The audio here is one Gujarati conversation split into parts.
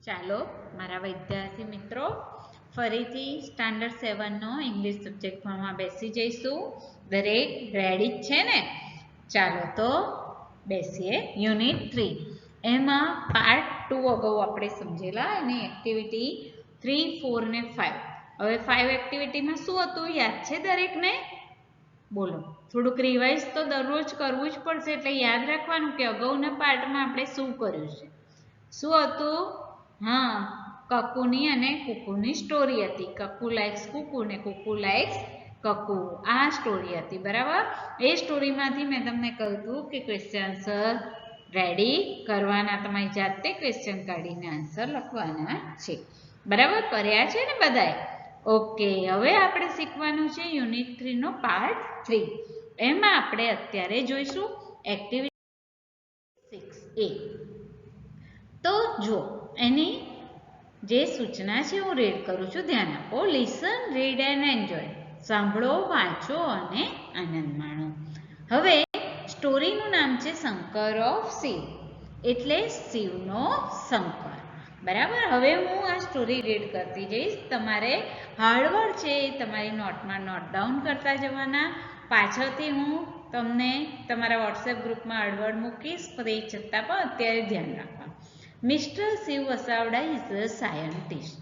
ચાલો મારા વિદ્યાર્થી મિત્રો ફરીથી સ્ટાન્ડર્ડ 7 નો ઇંગ્લિશ સબ્જેક્ટ ભણવા બેસી જઈશું. દરેક રેડી છે ને? ચાલો તો બેસીએ. યુનિટ 3 એમાં પાર્ટ 2 અગાઉ આપણે સમજેલા અને એક્ટિવિટી 3, 4 ને 5. હવે 5 એક્ટિવિટીમાં શું હતું યાદ છે દરેકને? બોલો. થોડુંક રિવાઇઝ તો દરરોજ કરવું જ પડશે, એટલે યાદ રાખવાનું કે અગાઉના પાર્ટમાં આપણે શું કર્યું છે. શું હતું? હા, કકુની અને કુકુની સ્ટોરી હતી. કકુ લાઇક્સ કુકુ ને કુકુ લાઇક્સ કકુ, આ સ્ટોરી હતી. બરાબર? એ સ્ટોરીમાંથી મેં તમને કહ્યું હતું કે ક્વેશ્ચન આન્સર રેડી કરવાના, તમારી જાતે ક્વેશ્ચન કાઢીને આન્સર લખવાના છે. બરાબર? કર્યા છે ને બધાએ? ઓકે, હવે આપણે શીખવાનું છે યુનિટ 3 નો પાર્ટ 3. એમાં આપણે અત્યારે જોઈશું એક્ટિવિટી 6A. તો જો એની જે સૂચના છે હું રીડ કરું છું, ધ્યાન આપો. Listen, read and enjoy. સાંભળો, વાંચો અને આનંદ માણો. હવે સ્ટોરીનું નામ છે શંકર ઓફ શિવ, એટલે શિવનો શંકર. બરાબર? હવે હું આ સ્ટોરી રીડ કરતી જઈશ. તમારે હાર્ડવર્ડ છે એ તમારી નોટમાં નોટ ડાઉન કરતા જવાના. પાછળથી હું તમને તમારા વોટ્સએપ ગ્રુપમાં હાર્ડવર્ડ મૂકીશ, તે છતાં પણ અત્યારે ધ્યાન રાખવા. Mr. Shiv Vasavada is a scientist.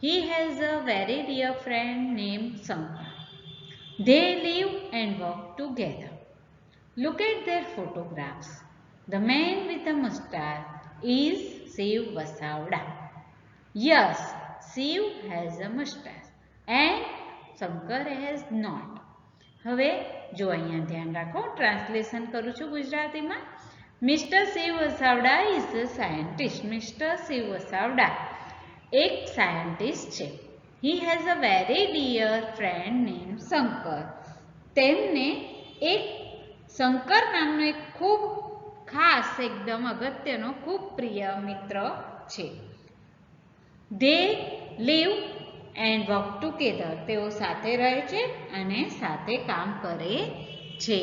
He has a very dear friend named Shankar. They live and work together. Look at their photographs. The man with the mustache is Shiv Vasavada. Yes, Shiv has a mustache and Shankar has not. હવે જો અહીંયા ધ્યાન રાખો, ટ્રાન્સલેશન કરું છું ગુજરાતીમાં. Mister Shiv Vasavada is a scientist. Mister Shiv Vasavada એક સાયન્ટિસ્ટ છે. He has a very dear friend name Shankar. તેમને એક શંકર નામનો એક ખૂબ ખાસ, એકદમ અગત્યનો, ખૂબ પ્રિય મિત્ર છે. They live and work together. તેઓ સાથે રહે છે અને સાથે કામ કરે છે.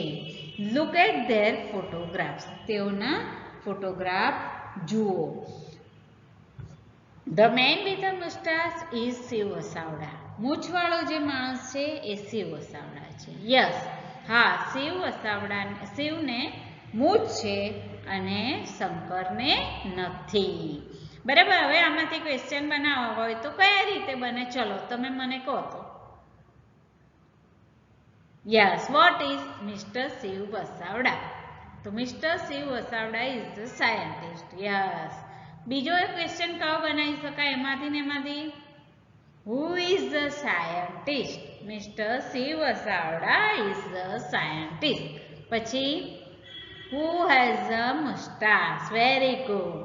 Look at their photographs. તેઓના ફોટોગ્રાફ જુઓ. The man with a moustache is Shiv Vasavada. મૂછવાળો જે માણસ છે એ શિવ વસાવડા છે. યસ, હા, શિવ વસાવડા, શિવને મૂછ છે અને શંકરને નથી. બરાબર? હવે આમાંથી ક્વેશ્ચન બનાવવા હોય તો કયા રીતે બને? ચલો તમે મને કહો તો. Yes, what is mister Shiv Vasavada? તો mister Shiv Vasavada is the scientist. Yes. બીજો એક ક્વેશ્ચન કયો બનાવી શકાય એમાંથી ને એમાંથી? Who is the scientist? Mister Shiv Vasavada is the scientist. પછી who has a moustache? Very good.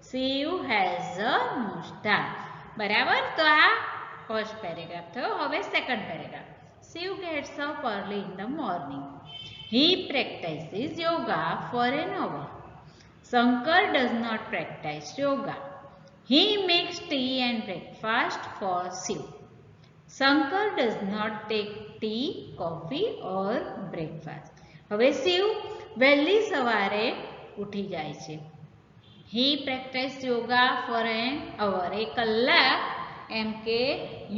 Shiv has a moustache. બરાબર? તો આ ફર્સ્ટ પેરેગ્રાફ થયો. હવે second paragraph. Shiv gets up early in the morning. He practices yoga for an hour. Shankar does not practice yoga. He makes tea and breakfast for Shiv. Shankar does not take tea, coffee or breakfast. હવે શિવ વહેલી સવારે ઉઠી જાય છે. He practices yoga for an hour. 1 કલાક એમ કે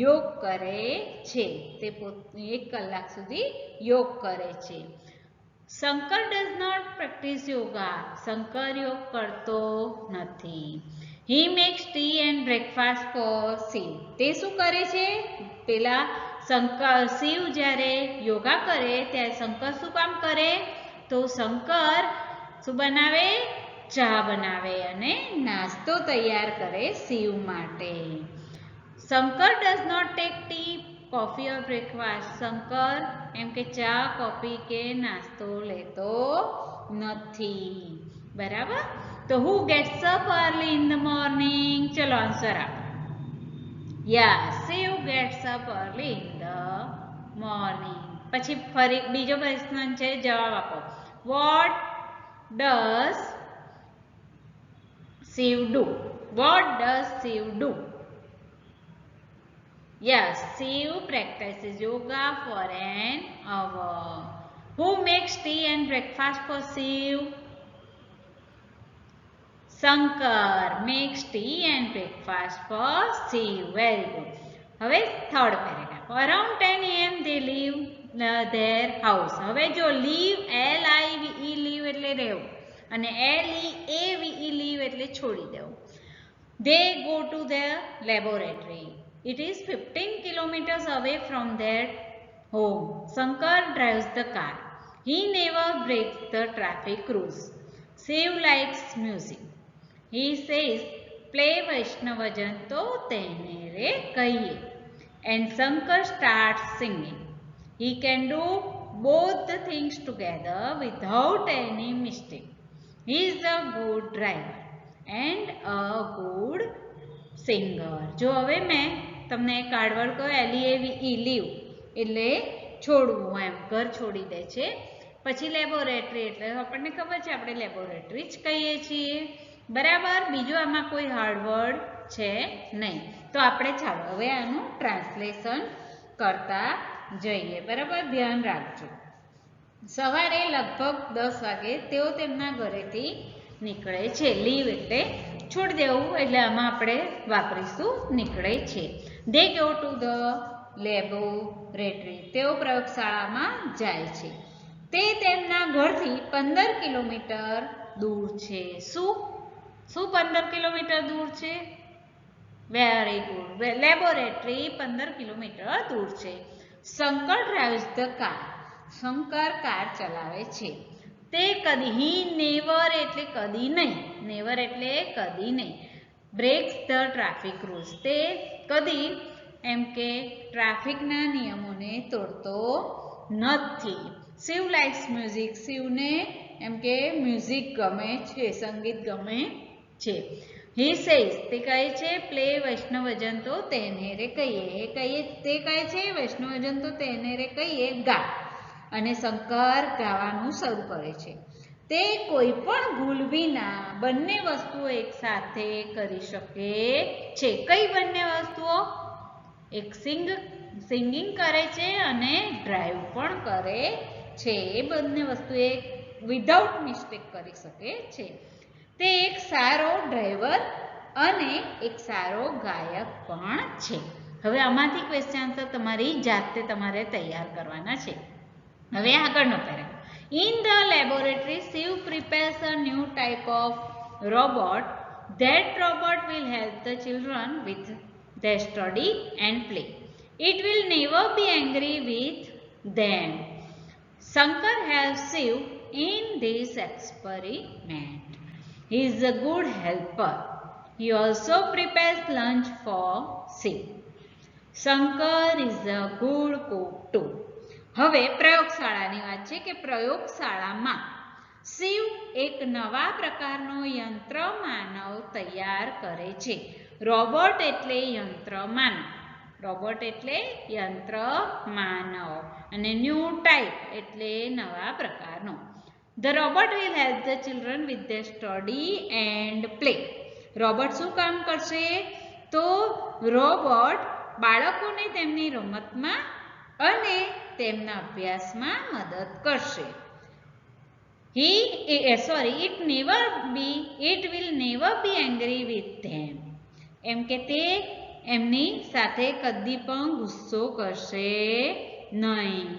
યોગ કરે છે. તે 1 કલાક સુધી યોગ કરે છે. Shankar does not practise yoga. Shankar યોગ કરતો નથી. He makes tea and breakfast for Shiv. તે શું કરે છે? પેલા શંકર, શિવ જ્યારે યોગા કરે ત્યારે શંકર શું કામ કરે? તો શંકર શું બનાવે? ચા બનાવે અને નાસ્તો તૈયાર કરે શિવ માટે. Shankar does not take tea, coffee or breakfast. Shankar એમ કે ચા, કોફી કે નાસ્તો લેતો નથી. બરાબર? તો who gets up early in the morning? ચલો આન્સર આપો. Yes, Shiv gets up early in the morning. પછી ફરી બીજો પ્રશ્ન છે, જવાબ આપો. What does Shiv do? What does Shiv do? Yes, Shiv practices yoga for an hour. Who makes tea and breakfast for Shiv? Shankar makes tea and breakfast for Shiv. Very good. હવે third paragraph. Around 10 a.m. they leave their house. હવે જો leave, L-I-V-E, leave એટલે રહેવું, અને L-E-A-V-E, leave એટલે છોડી દેવું. They go to their laboratory. It is 15 kilometers away from their home. Shankar drives the car. He never breaks the traffic rules. Shiv likes music. He says, play Vaishnavan to તેને રે કહીએ. And Shankar starts singing. He can do both the things together without any mistake. He is a good driver and a good singer. જો હવે મેં તમને એક હાર્ડવર્ડ કહ્યું, L-E-A-V-E, લીવ એટલે છોડવું, એમ ઘર છોડી દે છે. પછી લેબોરેટરી એટલે આપણને ખબર છે આપણે લેબોરેટરી જ કહીએ છીએ, બરાબર. બીજું આમાં કોઈ હાર્ડવર્ડ છે નહીં. તો આપણે ચાલો હવે આનું ટ્રાન્સલેશન કરતા જઈએ, બરાબર. ધ્યાન રાખજો. સવારે લગભગ 10 વાગે તેઓ તેમના ઘરેથી નીકળે છે. લીવ એટલે છોડી દેવું, એટલે આમાં આપણે વાપરીશું નીકળે છે. દે ગો ટુ ધ લેબોરેટરી, તેઓ પ્રયોગશાળામાં જાય છે. તે તેમના ઘરથી 15 કિલોમીટર દૂર છે. શું 15 કિલોમીટર દૂર છે? Very good. લેબોરેટરી 15 કિલોમીટર દૂર છે. Shankar drives the car, Shankar car ચલાવે છે. તે કદી, હી નેવર એટલે કદી નહીં, નેવર એટલે કદી નહીં. બ્રેક્સ ધ ટ્રાફિક રૂલ્સ, તે કદી એમ કે ટ્રાફિકના નિયમોને તોડતો નથી. શિવ લાઇક્સ મ્યુઝિક, શિવને એમ કે મ્યુઝિક ગમે છે, સંગીત ગમે છે. હી સેઝ, તે કહે છે, પ્લે વૈષ્ણવજન તો તેને રે કહીએ, તે કહે છે વૈષ્ણવજન તો તેને રે કહીએ, ગા. અને શંકર ગાવાનું શરૂ કરે છે. તે કોઈ પણ ભૂલ વિના બંને વસ્તુઓ એક સાથે કરી શકે છે. કઈ બંને વસ્તુઓ? એક સિંગિંગ કરે છે અને ડ્રાઈવ પણ કરે છે. એ બંને વસ્તુ એક વિધાઉટ મિસ્ટેક કરી શકે છે. તે એક સારો ડ્રાઈવર અને એક સારો ગાયક પણ છે. હવે આમાંથી ક્વેશ્ચન આન્સર તમારી જાતે તમારે તૈયાર કરવાના છે. હવે આગળનો paragraph. In the laboratory, Shiv prepares a new type of robot. That robot will help the children with their study and play. It will never be angry with them. Shankar helps Shiv in this experiment. He is a good helper. He also prepares lunch for Shiv. Shankar is a good cook too. હવે પ્રયોગશાળાની વાત છે કે પ્રયોગશાળામાં શિવ એક નવા પ્રકારનો યંત્ર માનવ તૈયાર કરે છે. રોબોટ એટલે યંત્ર માનવ, રોબોટ એટલે યંત્ર માનવ, અને ન્યૂ ટાઈપ એટલે નવા પ્રકારનો. The robot will help the children with their study and play. Robot શું કામ કરશે? તો રોબોટ બાળકોને તેમની રમતમાં અને તેમના અભ્યાસમાં મદદ કરશે. It will never be angry with them. એમ કે તે એમની સાથે કદી પણ ગુસ્સો કરશે નહીં.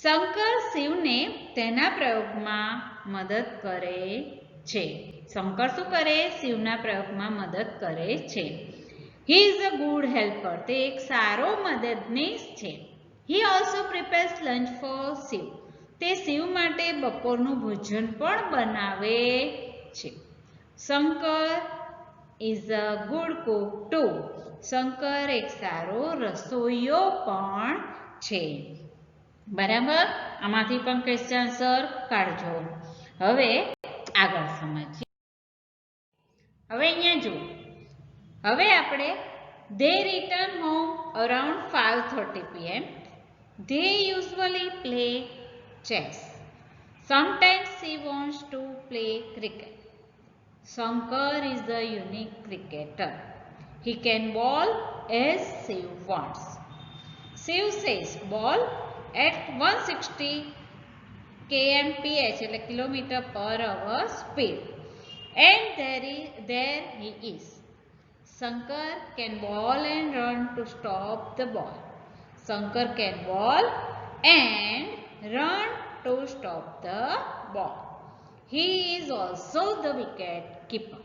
શંકર શિવને તેના પ્રયોગમાં મદદ કરે છે. શંકર શું કરે? શિવના પ્રયોગમાં મદદ કરે છે. He is a good helper. તે એક સારો મદદનીશ છે. He also prepares lunch for Shiv. તે શિવ માટે બપોરનું ભોજન પણ બનાવે છે. Shankar is a good cook too. Shankar એક સારો રસોઈયો પણ છે. બરાબર. આમાંથી પણ ક્વેશ્ચન આન્સર કાઢજો. હવે આગળ સમજીએ. હવે અહીંયા જુઓ. હવે આપણે they return home around 5:30 p.m. They usually play chess. Sometimes she wants to play cricket. Shankar is a unique cricketer. He can bowl as Shiv wants. Shiv says ball at 160 kmph એટલે કિલોમીટર પર અવર speed. and there he is. Shankar can ball and run to stop the ball. Shankar can ball and run to stop the ball. He is also the wicket keeper.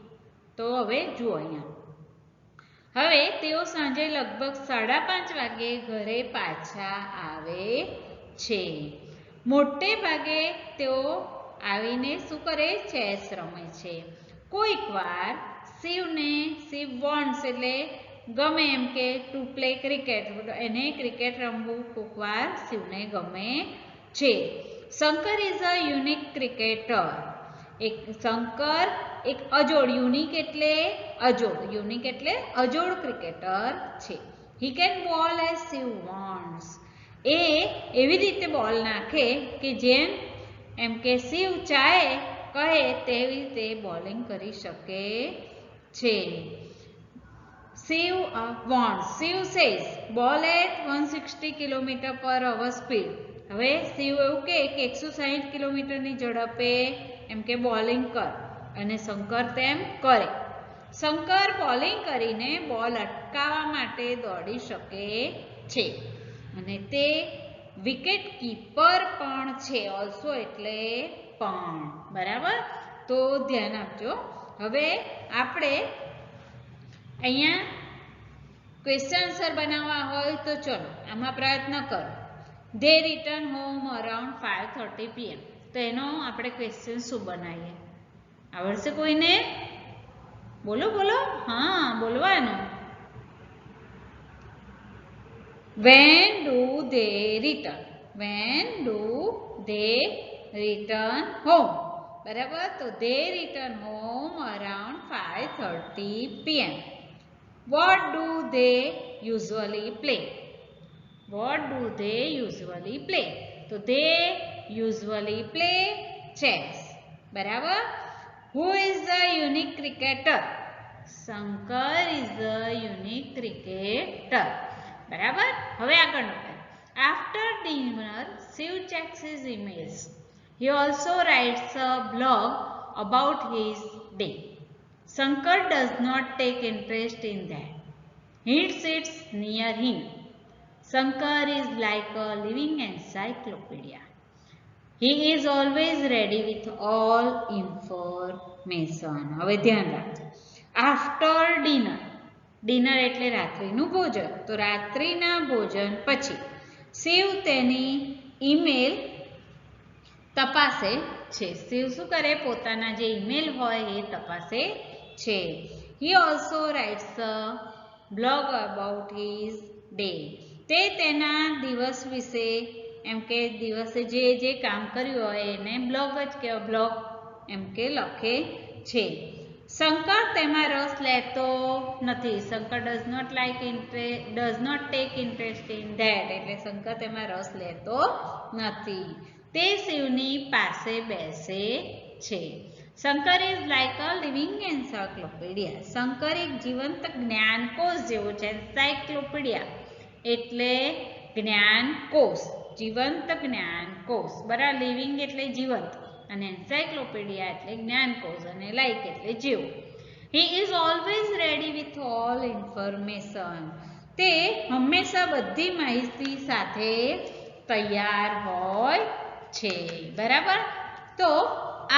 તો હવે જુઓ અહીંયા. હવે તેઓ સાંજે લગભગ 5:30 વાગે ઘરે પાછા આવે છે. મોટે ભાગે તેઓ આવીને શું કરે? ચેસ રમે છે. કોઈક વાર શિવ વોન્ટ્સ એટલે ગમે એમ કે ટુ પ્લે ક્રિકેટ, એને ક્રિકેટ રમવું કોઈક વાર શિવને ગમે છે. Shankar is a unique cricketer. Shankar એક અજોડ, યુનિક એટલે અજોડ, યુનિક એટલે અજોડ ક્રિકેટર છે. હી કેન બોલ એઝ શિવ વોન્ટ્સ. એ એવી રીતે બોલ નાખે કે જેમ એમ કે શિવ ચાહે કહે તેવી રીતે બોલિંગ કરી શકે છે. શિવ વોન્ટ્સ. શિવ સેઝ બોલ એટ 160 km/h સ્પીડ. હવે શિવ એવું કહે કે 160 કિલોમીટરની ઝડપે એમ કે બોલિંગ કર, અને શંકર તેમ કરે. શંકર બોલિંગ કરીને બોલ અટકાવવા માટે દોડી શકે છે, અને તે વિકેટ કીપર પણ છે. ઓલ્સો એટલે પણ. બરાબર? તો ધ્યાન આપજો. હવે આપણે અહીંયા ક્વેશ્ચન આન્સર બનાવવા હોય તો ચલો આમાં પ્રયત્ન કરો. They return home around 5:30 PM. તો એનો આપણે ક્વેશ્ચન શું બનાવીએ? આવડશે કોઈને? બોલો બોલો. હા, બોલવાનું. When do they return? When do they return home? બરાબર? તો they return home around 5:30 PM. What do they usually play? What do they usually play? તો they usually play chess. બરાબર? Who is the unique cricketer? Shankar is the unique cricketer. બરાબર? હવે આગળનો. After dinner, Shiv checks his emails. He also writes a blog about his day. Shankar does not take interest in that. He sits near him. Shankar is like a living encyclopedia. He is always ready with all information. હવે ધ્યાન રાખજો. After dinner. ડિનર એટલે રાત્રિનું ભોજન. તો રાત્રિના ભોજન પછી શિવ તેની ઈમેલ તપાસે છે. શિવ શું કરે? પોતાના જે ઈમેલ હોય એ તપાસે છે. He also writes a blog about his day. તે તેના દિવસ વિશે એમ કે દિવસે જે જે કામ કર્યું હોય એને બ્લોગ જ કહેવાય. બ્લોગ એમ કે લખે છે. શંકર તેમાં રસ લેતો નથી. Shankar does not take interest in that. એટલે શંકર તેમાં રસ લેતો નથી. તે શિવની પાસે બેસે છે. Shankar is like a living encyclopaedia. Shankar એક જીવંત જ્ઞાનકોશ જેવો છે. એન્સાયક્લોપીડિયા એટલે જ્ઞાનકોશ, જીવંત જ્ઞાનકોશ. બરાબર? લિવિંગ એટલે જીવંત, અને એન્સાયક્લોપીડિયા એટલે જ્ઞાનકોશ, અને લાઈક એટલે જેવું. He is always ready with all information. તે હંમેશા બધી માહિતી સાથે તૈયાર હોય છે. બરાબર? તો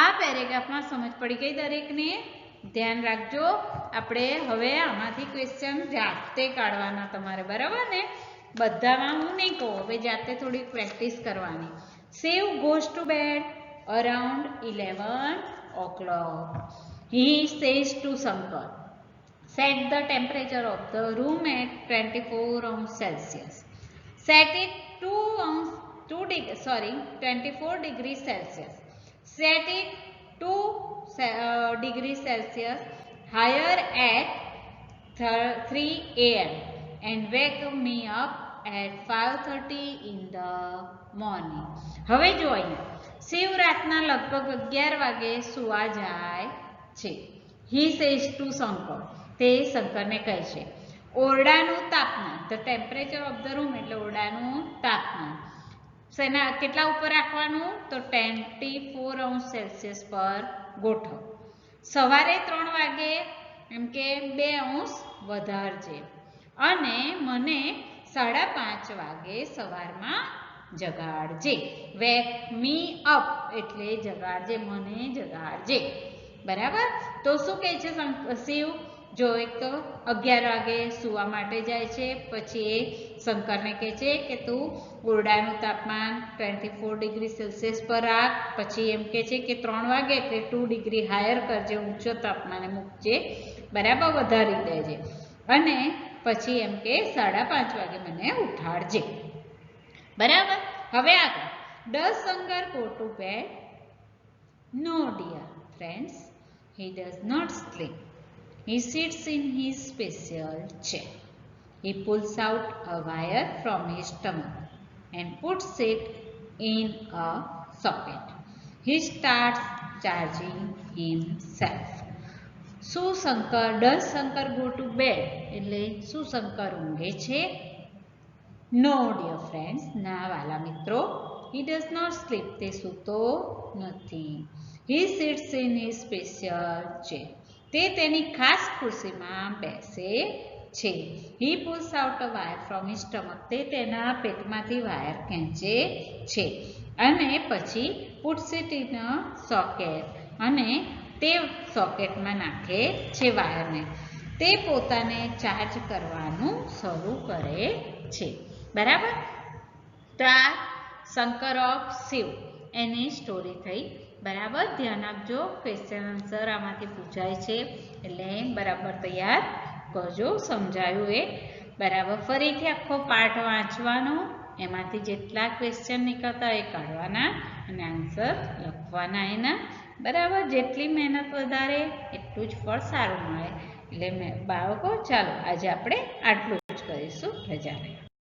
આ પેરેગ્રાફમાં સમજ પડી ગઈ દરેકને? ધ્યાન રાખજો. આપણે હવે આમાંથી ક્વેશ્ચન જાતે કાઢવાના તમારે. બરાબર ને? બધામાં હું નહીં કહું, હવે જાતે થોડી પ્રેક્ટિસ કરવાની. Shiv goes to bed around 11 o'clock. He says to Shankar, set the temperature of the room at 24°C. Set it 24 degrees Celsius. Set it 2 degrees Celsius higher at 3 AM and wake me up at 5:30 in the morning. હવે જો અહીંયા શિવ રાતના લગભગ 11 વાગે સુવા જાય છે. He says to Shankar. તે શંકરને કહે છે. ઓરડાનું તાપમાન, the temperature of the room એટલે ઓરડાનું તાપમાન કેટલા ઉપર રાખવાનું? તો 24°C પર ગોઠવ. સવારે 3 વાગે એમ કે 2 અંશ વધારજે અને મને 5:30 વાગે સવારમાં જગાડજે. વેક મી અપ એટલે જગાડજે, મને જગાડજે. બરાબર. તો શું કહે છે શિવ? જો એક તો 11 વાગે સૂવા માટે જાય છે, પછી એ શંકરને કહે છે કે તું ઓરડાનું તાપમાન 24 ડિગ્રી સેલ્સિયસ પર રાખ. પછી એમ કહે છે કે 3 વાગે એટલે 2 ડિગ્રી હાયર કરજે, ઊંચો તાપમાને મૂકજે, બરાબર, વધારી દેજે. અને પછી એમ કે 5:30 વાગે મને ઉઠાડજે. બરાબર. હવે આગળ, does Shankar go to bed? No dear friends, he does not sleep. He sits in his special chair. He pulls out a wire from his stomach and puts it in a socket. He starts charging himself. શું Shankar, does Shankar go to bed એટલે શું શંકર ઊંઘે છે? નો ડિયર ફ્રેન્ડ્સ, ના વાલા મિત્રો, he does not sleep, તે સૂતો નથી. he sits in his special chair, તે તેની ખાસ ખુરશીમાં બેસે છે. he pulls out a wire from his stomach, તે તેના પેટમાંથી વાયર ખેંચે છે. અને પછી puts it in a socket, અને તે સોકેટમાં નાખે છે વાયરને. તે પોતાને ચાર્જ કરવાનું શરૂ કરે છે. બરાબર. તો આ શંકર ઓફ શિવ એની સ્ટોરી થઈ. બરાબર. ધ્યાન આપજો, ક્વેશ્ચન આન્સર આમાંથી પૂછાય છે એટલે બરાબર તૈયાર કરજો. સમજાયું એ બરાબર. ફરીથી આખો પાઠ વાંચવાનો, એમાંથી જેટલા ક્વેશ્ચન નીકળતા એ કાઢવાના અને આન્સર લખવાના એના. બરાબર. જેટલી મહેનત વધારે એટલું જ ફળ સારું મળે. એટલે બાળકો ચાલો આજે આપણે આટલું જ કરીશું. રજા.